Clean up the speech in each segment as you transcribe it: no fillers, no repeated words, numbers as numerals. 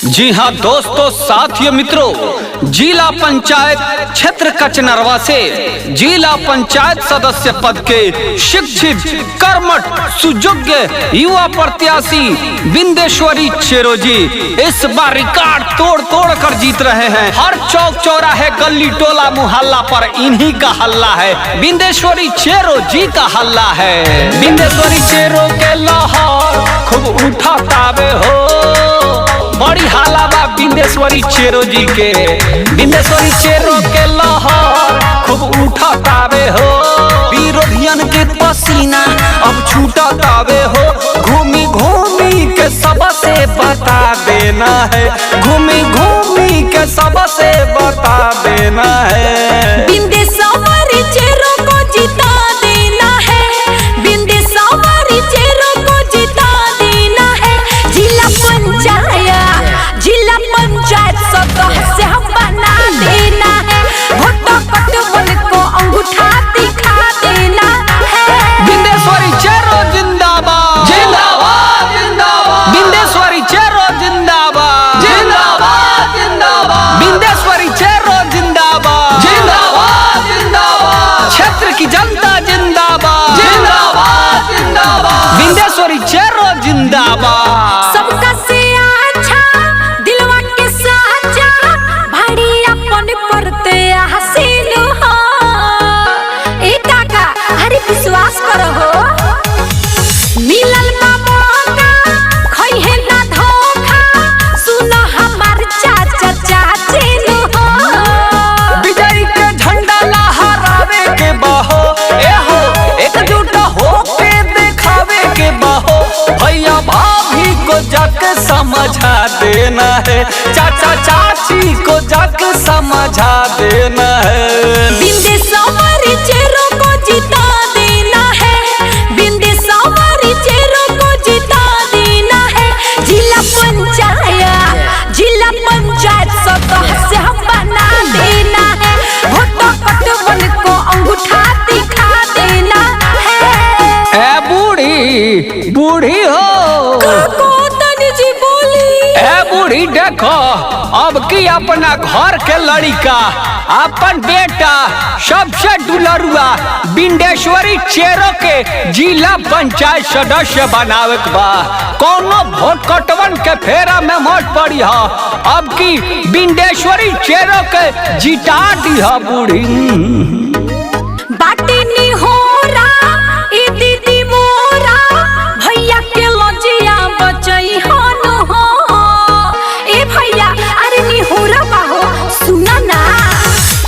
जी हाँ दोस्तों, साथियों, मित्रों, जिला पंचायत क्षेत्र कचनरवा से जिला पंचायत सदस्य पद के शिक्षित, कर्मठ, सुयोग्य युवा प्रत्याशी बिंदेश्वरी चेरो जी इस बार रिकॉर्ड तोड़ कर जीत रहे हैं। हर चौक चौराहे, गली टोला मुहल्ला पर इन्हीं का हल्ला है, बिंदेश्वरी चेरो जी का हल्ला है। बिंदेश्वरी चेरो के लाहौर खूब उठातावे हो, बड़ी हाला बा बिंदेश्वरी चेरो जी के। बिंदेश्वरी चेरो के लाहौर खूब उठातावे हो, विरोधियन के पसीना अब छूटतावे हो। घूमी घूमी के सबसे बता देना है, घूमी घूमी के सबसे बता देना है। बिंदेश्वरी चेरो को जिता देना है, बिंदेश्वरी चेरो को जिता देना है। जिला पंचायत सदस्य हम बना देना है, वोटों कटवन को अंगूठा दिखा देना है। बिंदेश्वरी चेरो जिंदाबाद, जिंदाबाद, जिंदाबाद। बिंदेश्वरी चेरो जिंदाबाद, जिंदाबाद, जिंदाबाद। बिंदेश्वरी चेरो जिंदाबाद, जिंदाबाद, जिंदाबाद। क्षेत्र की जनता जिंदाबाद, जिंदाबाद, जिंदाबाद। बिंदेश्वरी चेरो जिंदाबाद। सबका से अच्छा दिलवा के साचा, भाड़ी अपन परते हसीन हो। ए काका, अरे विश्वास करो हो, मिलल बा मौका, खइहे ना धोखा, सुनो हमार चाचा चाची हो। विजय के झंडा लहरावे के बहो, एहो एकजुट होके दिखावे के बहो। भैया भाभी को जाके समझा देना है, चाचा चाची को जाके समझा देना है। बिंदेश्वरी चेरो को जिता देना है, बिंदेश्वरी चेरो को जिता देना है। जिला पंचायत सदस्य हम बना देना है, वोटों कटवन को अंगूठा दिखा देना है। ए बूढ़ी बूढ़ी हो, काको तनी जी बोली। ए बूढ़ी देखो, अब की अपना घर के लड़का, अपन बेटा सबसे दुलरुआ बिंदेश्वरी चेरो के जिला पंचायत सदस्य बनावे के बा। कोनो वोट कटवन के फेरा में मत पड़ी हो, अब की बिंदेश्वरी चेरो के जिता दी हो बूढ़ी। बाटी नी हो रा ई दीदी मोरा, भैया के लजिया बचई हन हो। ए भैया, अरे नी हो रा बाहो, सुना ना,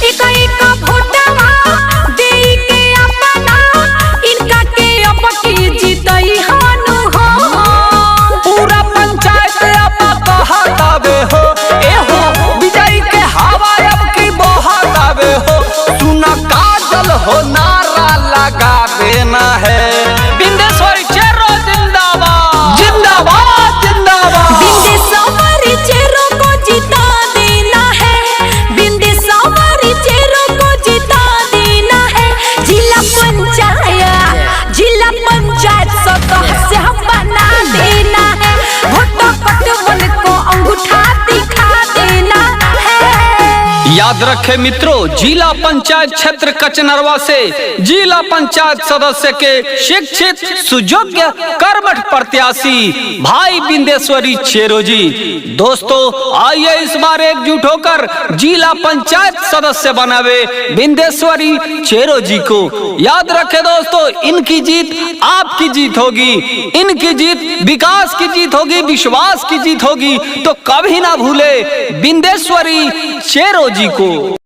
एक भोटवा देई के अपना, इनका के अब की जीतई हन हो। पूरा पंचायत अब कहतावे हो, एहो विजय के हवा अब की बहतावे हो। सुना काजल हो नारा लगा देना है, बिंदेश्वरी चेरो जिंदाबाद, जिंदाबाद, जिंदाबाद। बिंदेश्वरी चेरो को जिता देना है, बिंदेश्वरी चेरो को जिता देना है। जिला पंचायत सदस्य हम बना देना है, वोटों कटवन को अंगूठा दिखा देना है। याद रखे मित्रों, जिला पंचायत क्षेत्र कचनरवा से जिला पंचायत सदस्य के शिक्षित, सुयोग्य, कर्मठ प्रत्याशी भाई बिंदेश्वरी चेरो जी। दोस्तों, आइए इस बार एकजुट होकर जिला पंचायत सदस्य बनावे बिंदेश्वरी चेरो जी को। याद रखे दोस्तों, इनकी जीत आपकी जीत होगी, इनकी जीत विकास की जीत होगी, विश्वास की जीत होगी। तो कभी ना भूले बिंदेश्वरी चेरो जी को।